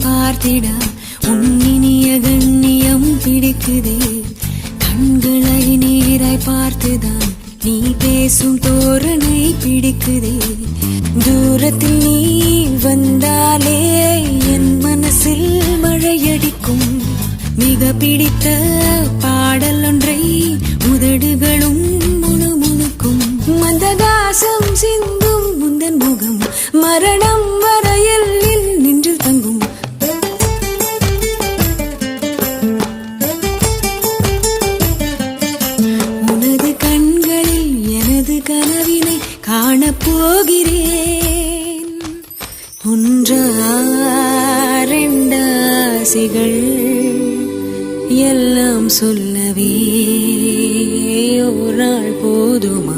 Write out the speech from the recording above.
பார்த்திட உன்னினிய கண்ணியம் பிடிக்குதே. கண்களை நீராய் பார்த்துதான் நீ பேசும் தோரணை பிடிக்குதே. தூரத்தில் நீ வந்தாலே என் மனசில் மழையடிக்கும். மிக பிடித்த பாடல் ஒன்றை உதடுகளும் முணுமுணுக்கும். மந்தகாசம் சிந்தும் முந்தன் முகம் மரணம் வரையில் நின்றில் தங்கும். உனது கண்களில் எனது கனவினை காணப்போகிறேன். ஒன்றாசிகள் எல்லாம் சொல்லவே ஒரு நாள் போதுமா?